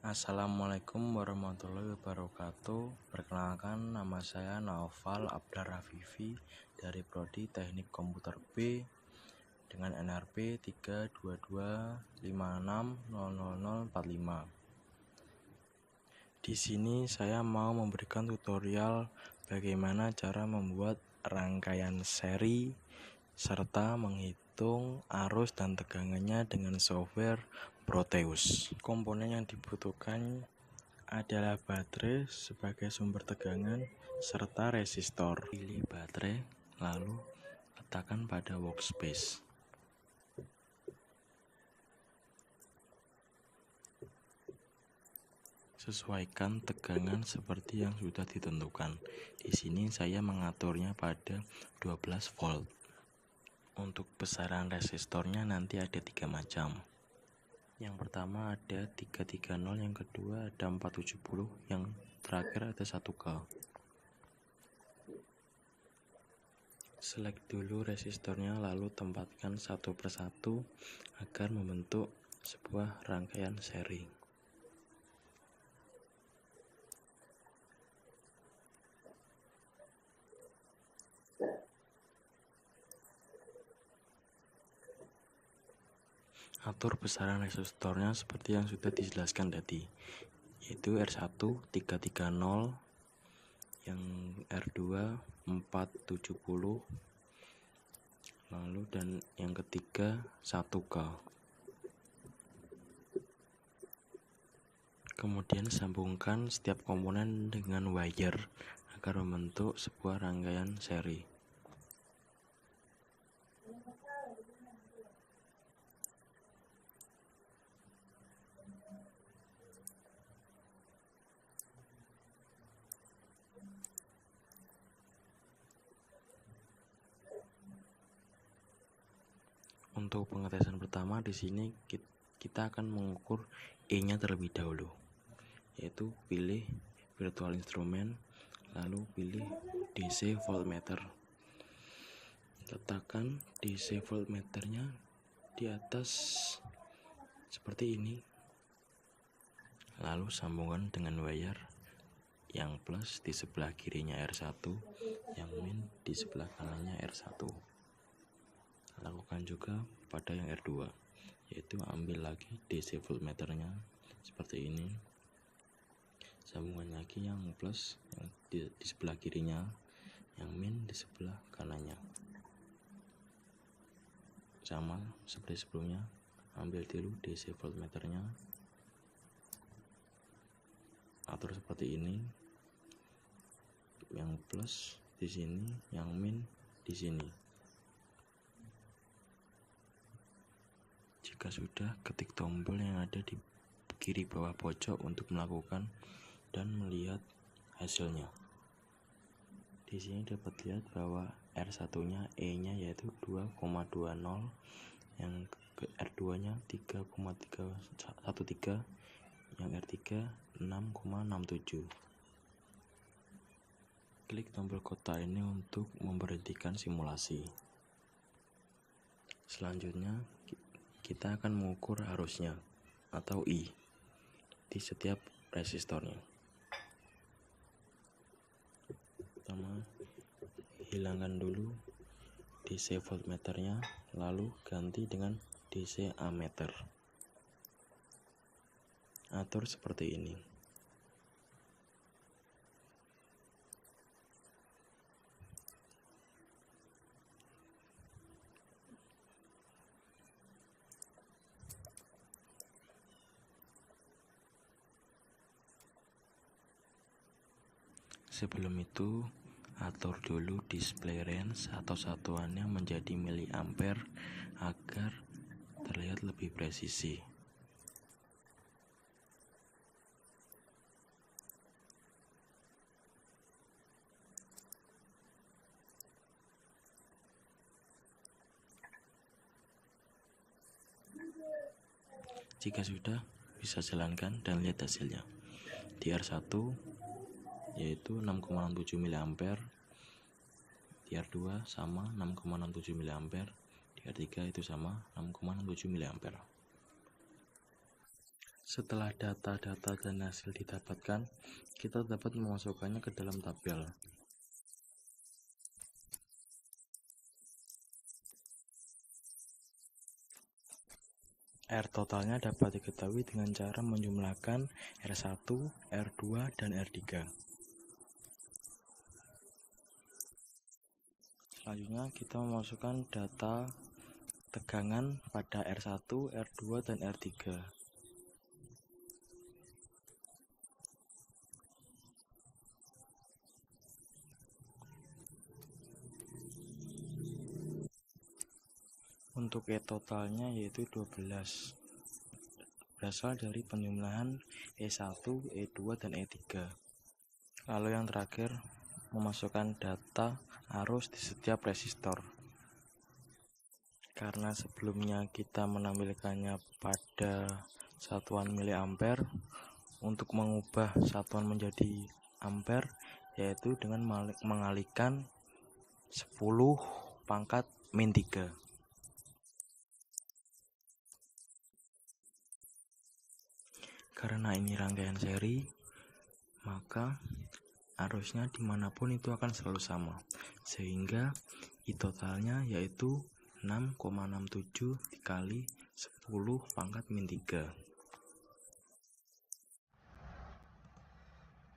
Assalamualaikum warahmatullahi wabarakatuh. Perkenalkan, nama saya Naufal Abdar Rafifi dari Prodi Teknik Komputer B dengan NRP 32256000045. Di sini saya mau memberikan tutorial bagaimana cara membuat rangkaian seri serta menghitung arus dan tegangannya dengan software Proteus. Komponen yang dibutuhkan adalah baterai sebagai sumber tegangan serta resistor. Pilih baterai, lalu letakkan pada workspace. Sesuaikan tegangan seperti yang sudah ditentukan. Di sini saya mengaturnya pada 12 volt. Untuk besaran resistornya nanti ada 3 macam. Yang pertama ada 330, yang kedua ada 470, yang terakhir ada 1K. Select dulu resistornya, lalu tempatkan satu persatu agar membentuk sebuah rangkaian seri. Atur besaran resistornya seperti yang sudah dijelaskan tadi, yaitu R1 330, yang R2 470, lalu dan yang ketiga 1K. Kemudian sambungkan setiap komponen dengan wire agar membentuk sebuah rangkaian seri. Untuk pengetesan pertama di sini kita akan mengukur E-nya terlebih dahulu, yaitu pilih virtual instrument, lalu pilih DC voltmeter. Letakkan DC voltmeternya di atas seperti ini, lalu sambungkan dengan wire yang plus di sebelah kirinya R1, yang min di sebelah kanannya R1. Lakukan juga pada yang R2, yaitu ambil lagi DC voltmeternya seperti ini, sambungan lagi yang plus yang di sebelah kirinya, yang min di sebelah kanannya. Sama seperti sebelumnya, ambil dulu DC voltmeternya, atur seperti ini, yang plus di sini, yang min di sini. Jika sudah, ketik tombol yang ada di kiri bawah pojok untuk melakukan dan melihat hasilnya. Di sini dapat lihat bahwa R1-nya E-nya yaitu 2,20, yang R2-nya 3,313, yang R3 6,67. Klik tombol kotak ini untuk memberhentikan simulasi. Selanjutnya kita akan mengukur arusnya atau I di setiap resistornya. Pertama, hilangkan dulu DC voltmeternya, lalu ganti dengan DC ammeter. Atur seperti ini. Sebelum itu, atur dulu display range atau satuannya menjadi miliampere agar terlihat lebih presisi. Jika sudah, bisa jalankan dan lihat hasilnya. Di R1 yaitu 6,67 mA, di R2 sama 6,67 mA, di R3 itu sama 6,67 mA. Setelah data-data dan hasil didapatkan, kita dapat memasukkannya ke dalam tabel. R totalnya dapat diketahui dengan cara menjumlahkan R1, R2, dan R3. Selanjutnya kita memasukkan data tegangan pada R1, R2, dan R3. Untuk E totalnya yaitu 12, berasal dari penjumlahan E1, E2, dan E3. Lalu yang terakhir, memasukkan data arus di setiap resistor. Karena sebelumnya kita menampilkannya pada satuan miliampere, untuk mengubah satuan menjadi ampere yaitu dengan mengalihkan 10 pangkat min 3. Karena ini rangkaian seri, maka arusnya dimanapun itu akan selalu sama, sehingga I totalnya yaitu 6,67 dikali 10 pangkat min 3.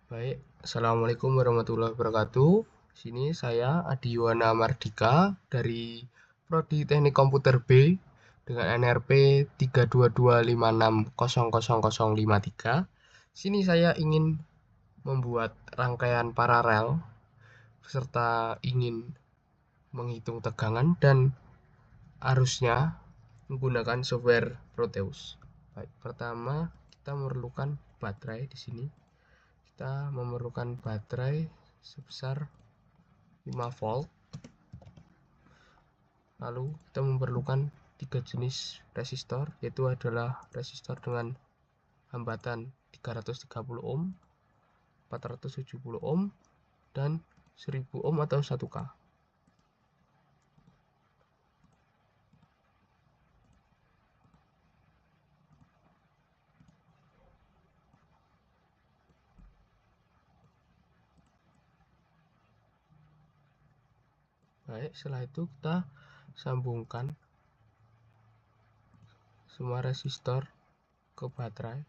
Baik, Assalamualaikum warahmatullahi wabarakatuh. Sini saya Adi Yuwana Mardika dari Prodi Teknik Komputer B dengan NRP 32256000053. Sini saya ingin membuat rangkaian paralel serta ingin menghitung tegangan dan arusnya menggunakan software Proteus. Baik, pertama kita memerlukan baterai di sini. Kita memerlukan baterai sebesar 5 volt. Lalu kita memerlukan 3 jenis resistor, yaitu adalah resistor dengan hambatan 330 ohm, 470 ohm, dan 1000 ohm atau 1K. Baik, setelah itu kita sambungkan semua resistor ke baterai.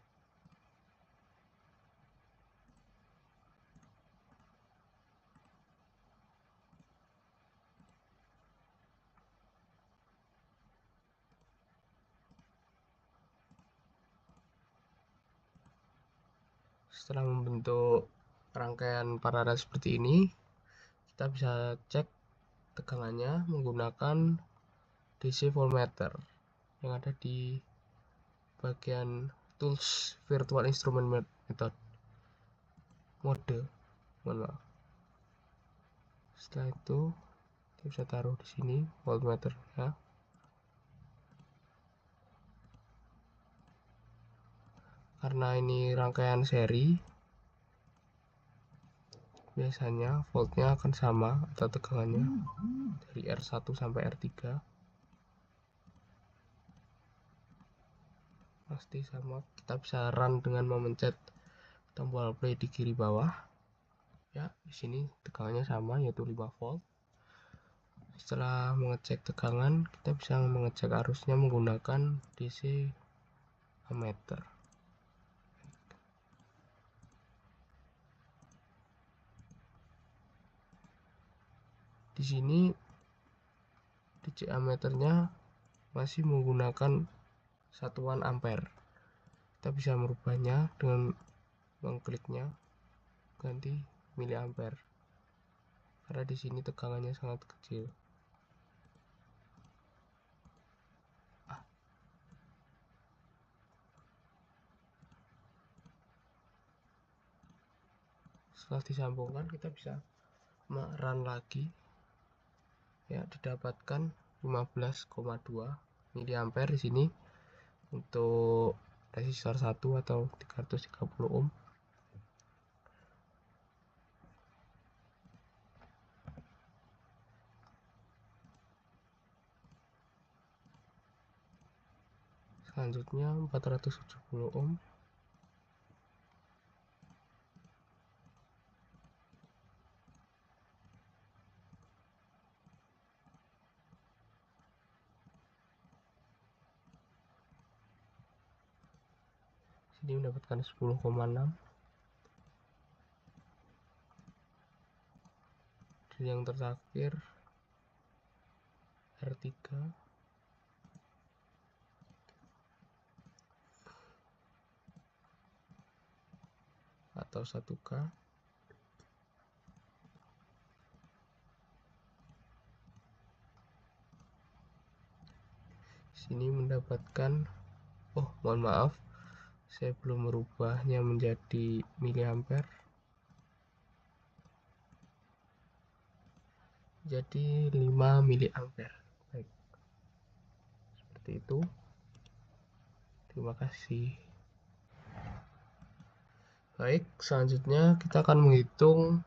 Setelah membentuk rangkaian paralel seperti ini, kita bisa cek tegangannya menggunakan DC voltmeter yang ada di bagian tools virtual instrument method mode. Setelah itu kita bisa taruh di sini voltmeternya. Karena ini rangkaian seri, biasanya voltnya akan sama atau tegangannya dari R1 sampai R3 pasti sama. Kita bisa run dengan memencet tombol play di kiri bawah. Ya, di sini tegangannya sama yaitu 5 volt. Setelah mengecek tegangan, kita bisa mengecek arusnya menggunakan DC ammeter. Di sini DC ammeternya masih menggunakan satuan ampere. Kita bisa merubahnya dengan mengkliknya ganti miliampere. Karena di sini tegangannya sangat kecil. Setelah disambungkan, kita bisa run lagi. Ya, didapatkan 15,2 miliampere di sini untuk resistor 1 atau 330 ohm. Selanjutnya 470 ohm. Ini mendapatkan 10,6. Dan yang terakhir R3 atau 1K sini mendapatkan, mohon maaf, saya belum merubahnya menjadi miliampere, jadi 5 miliampere. Baik, seperti itu. Terima kasih. Baik, selanjutnya kita akan menghitung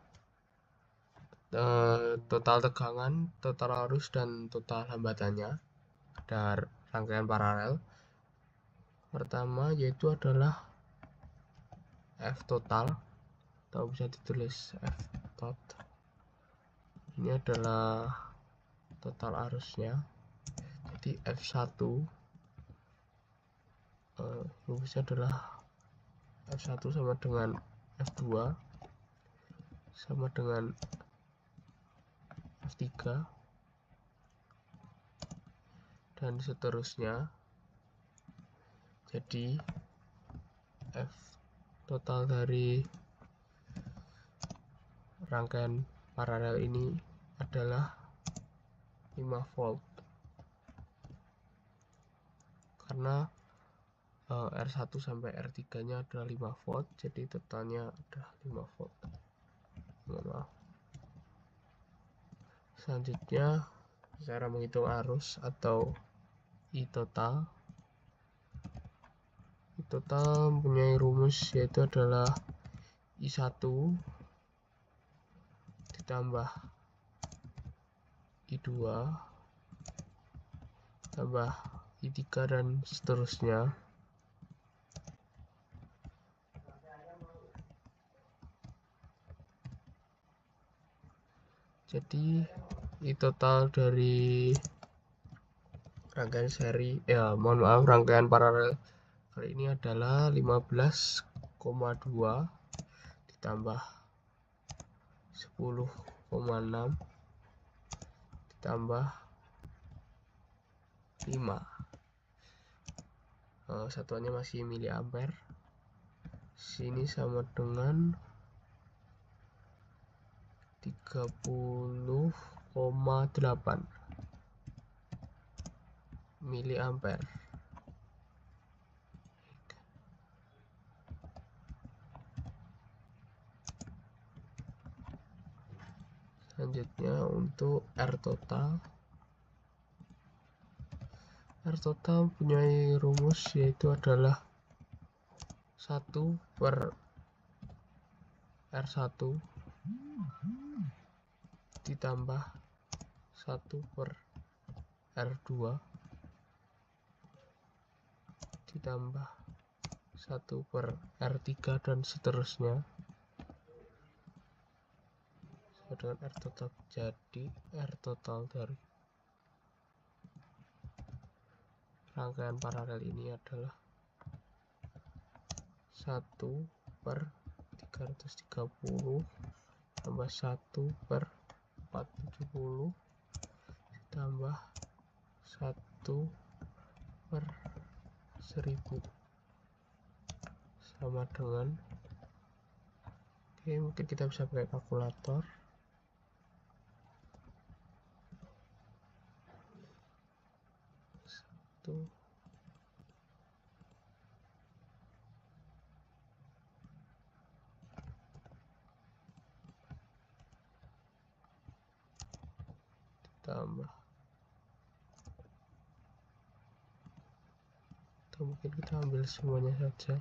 total tegangan, total arus, dan total hambatannya pada rangkaian paralel. Pertama yaitu adalah F total, atau bisa ditulis F tot. Ini adalah total arusnya. Jadi F1 rumusnya adalah F1 sama dengan F2 sama dengan F3 dan seterusnya. Jadi F total dari rangkaian paralel ini adalah 5 volt karena R1 sampai R3 nya adalah 5 volt, jadi totalnya adalah 5 volt. Maaf. Selanjutnya cara menghitung arus atau I total. I total mempunyai rumus yaitu adalah I1 ditambah I2 tambah I3 dan seterusnya. Jadi I total dari rangkaian rangkaian paralel kali ini adalah 15,2 ditambah 10,6 ditambah 5. Satuannya masih miliampere. Sini sama dengan 30,8 miliampere. Selanjutnya untuk R total. R total mempunyai rumus yaitu adalah 1 per R1 ditambah 1 per R2 ditambah 1 per R3 dan seterusnya dengan R total. Jadi R total dari rangkaian paralel ini adalah 1 per 330 tambah 1 per 470 ditambah 1 per 1000 sama dengan, mungkin kita bisa pakai kalkulator. Tambah, atau mungkin kita ambil semuanya saja.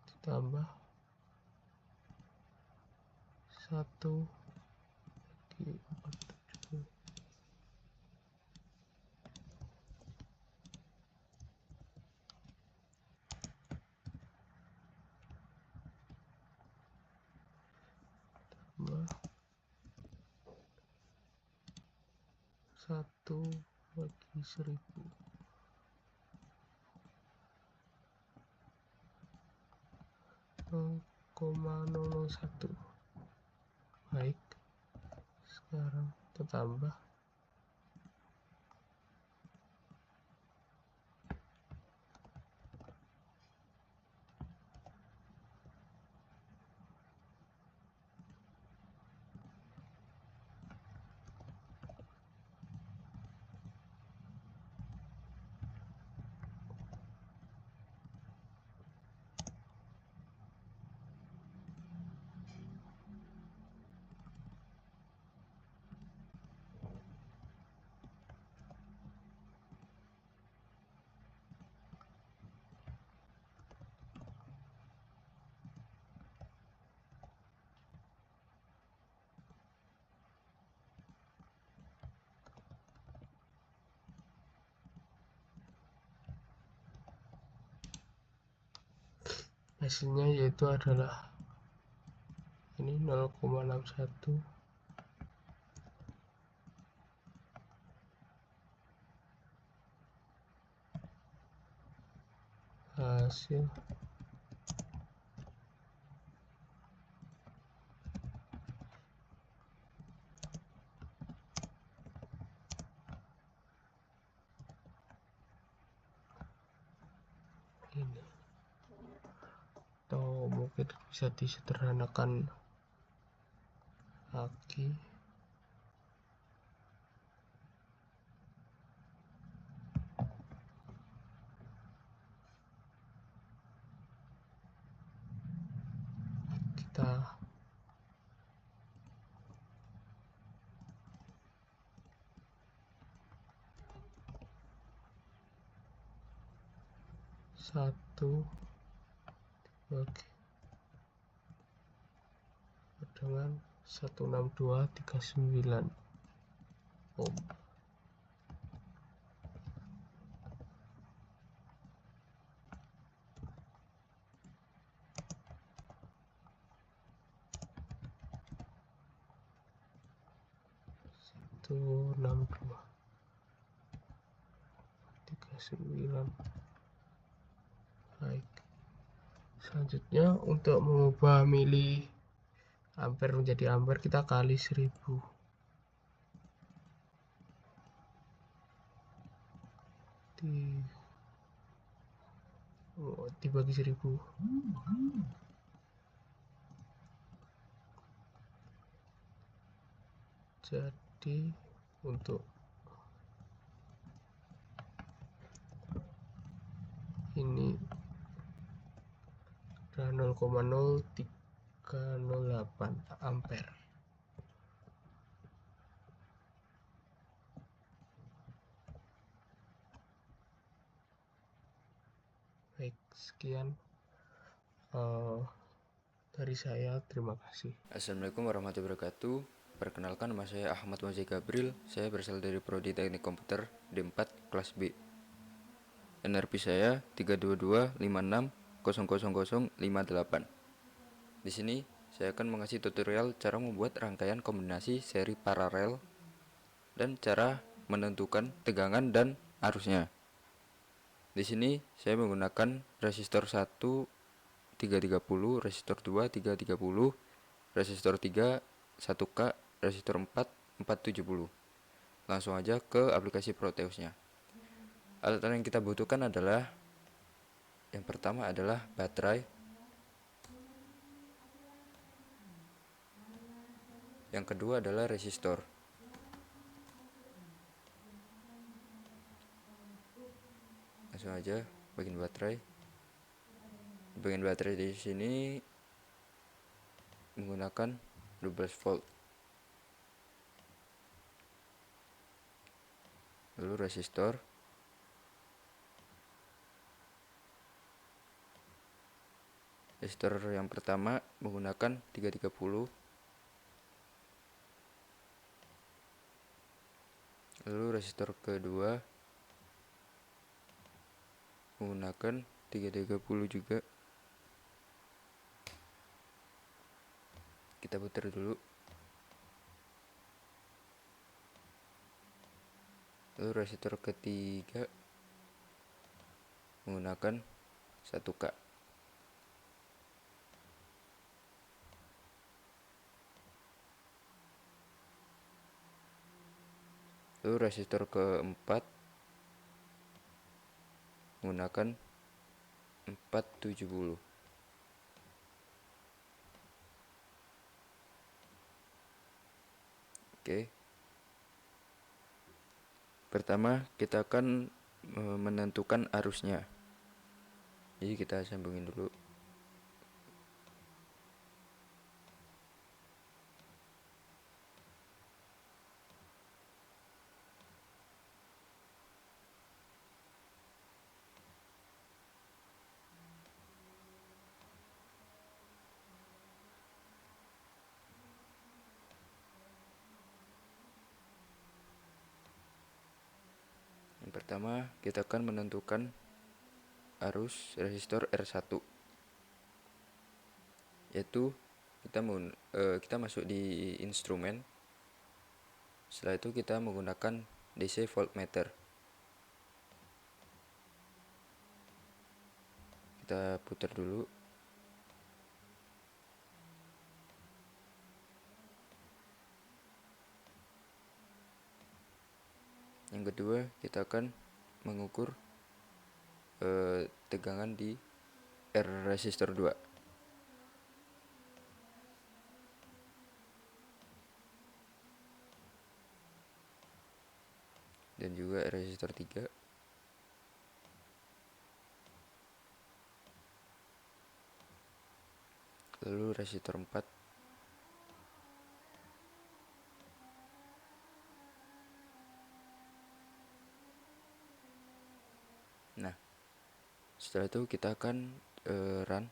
Ditambah 1 di 470 tambah 1 bagi 1000. 0,001. Baik, sekarang kita tambah. Hasilnya yaitu adalah ini 0,61. Hasil ini, atau mungkin bisa disederhanakan lagi. Kita satu bagi dengan 16239 ohm. Itu 6239. Baik, selanjutnya untuk mengubah mili ampere menjadi ampere kita kali 1000 dibagi 1000. Jadi untuk ini adalah 0,0308 ampere. Baik, sekian dari saya. Terima kasih. Assalamualaikum warahmatullahi wabarakatuh. Perkenalkan, nama saya Ahmad Wajih Gabriel. Saya berasal dari Prodi Teknik Komputer D4 kelas B. NRP saya 32256000058. Di sini saya akan mengasih tutorial cara membuat rangkaian kombinasi seri paralel dan cara menentukan tegangan dan arusnya. Di sini saya menggunakan resistor 1 330, resistor 2 330, resistor 3 1K, resistor 4 470. Langsung aja ke aplikasi Proteusnya. Alat yang kita butuhkan adalah, yang pertama adalah baterai, yang kedua adalah resistor. Langsung aja bagian baterai. Bagian baterai di sini menggunakan 12 volt. Lalu resistor. Resistor yang pertama menggunakan 330. Lalu resistor kedua menggunakan 330 juga. Kita putar dulu. Lalu resistor ketiga menggunakan 1K. Lalu resistor keempat menggunakan 470. Oke. Pertama kita akan menentukan arusnya. Jadi kita sambungin dulu. Yang pertama kita akan menentukan arus resistor R1, yaitu kita masuk di instrumen. Setelah itu kita menggunakan DC voltmeter. Kita putar dulu. Yang kedua kita akan mengukur tegangan di R resistor 2. Dan juga resistor 3. Lalu resistor 4. Nah, setelah itu kita akan run.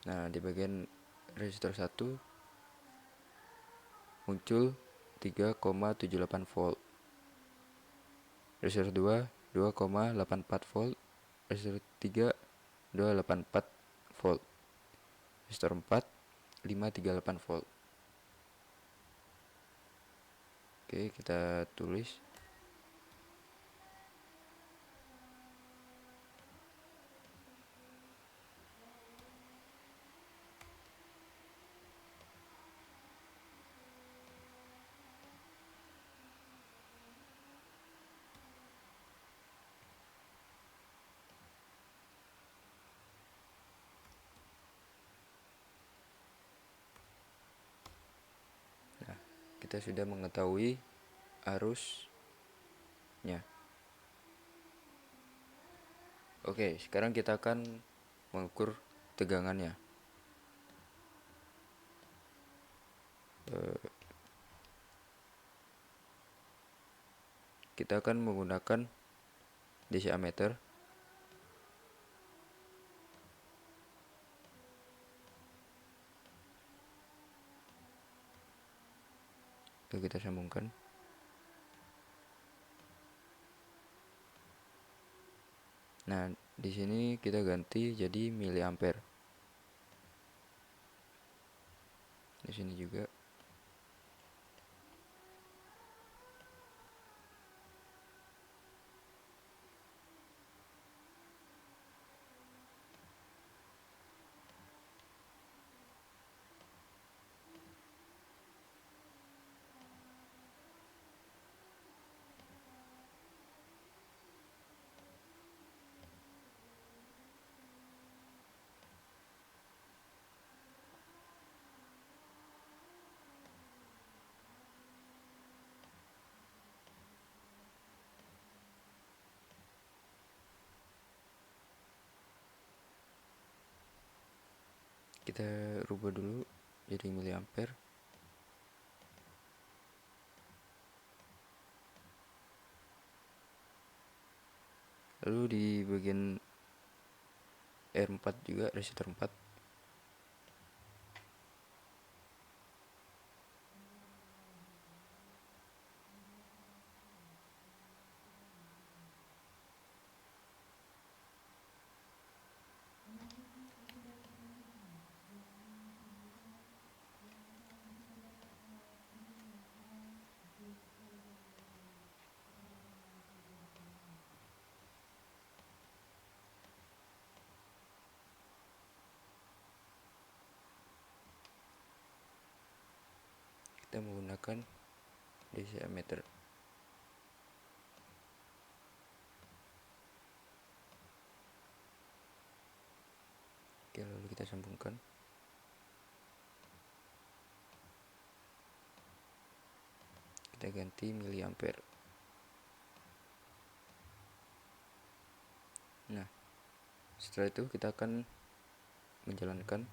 Nah, di bagian resistor 1 muncul 3,78 volt. Resistor 2 2,84 volt. Resistor 3 2,84 volt. Resistor 4 5,38 volt. Oke, kita tulis. Kita sudah mengetahui arusnya. Oke, sekarang kita akan mengukur tegangannya. Kita akan menggunakan DC ammeter. Lalu kita sambungkan. Nah, di sini kita ganti jadi miliampere. Di sini juga. Kita rubah dulu jadi miliampere. Lalu di bagian R4 juga, resistor 4. kita menggunakan DC ammeter. Oke, lalu kita sambungkan. Kita ganti miliampere. Nah, setelah itu kita akan menjalankan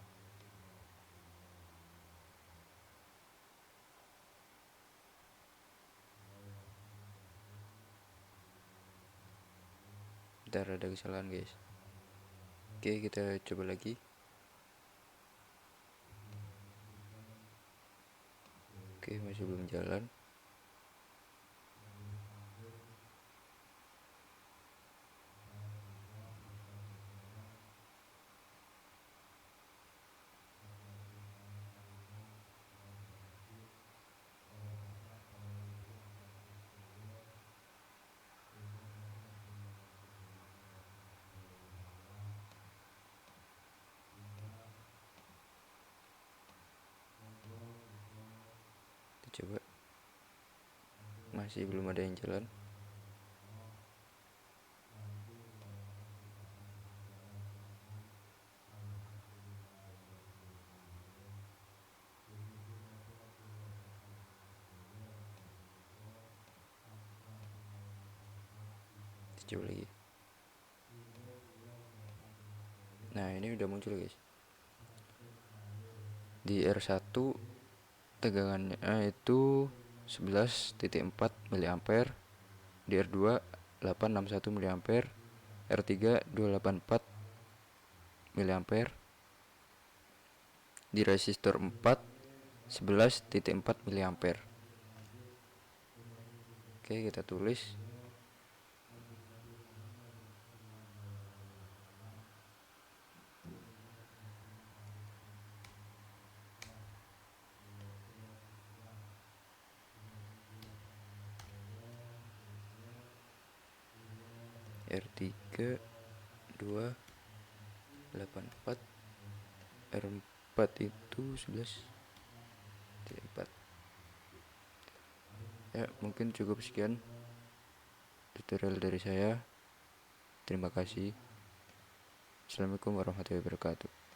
bentar, ada kesalahan guys. Oke, kita coba lagi. Oke, masih belum jalan. Kita coba. Masih belum ada yang jalan. Kita coba lagi. Nah, ini udah muncul guys. Di R1 tegangannya itu 11,4 mA, di R2 861 mA, R3 284 mA, di resistor 4 11,4 mA. Oke, kita tulis. R3 284, R4 itu 11,4. Ya, mungkin cukup sekian tutorial dari saya. Terima kasih. Assalamualaikum warahmatullahi wabarakatuh.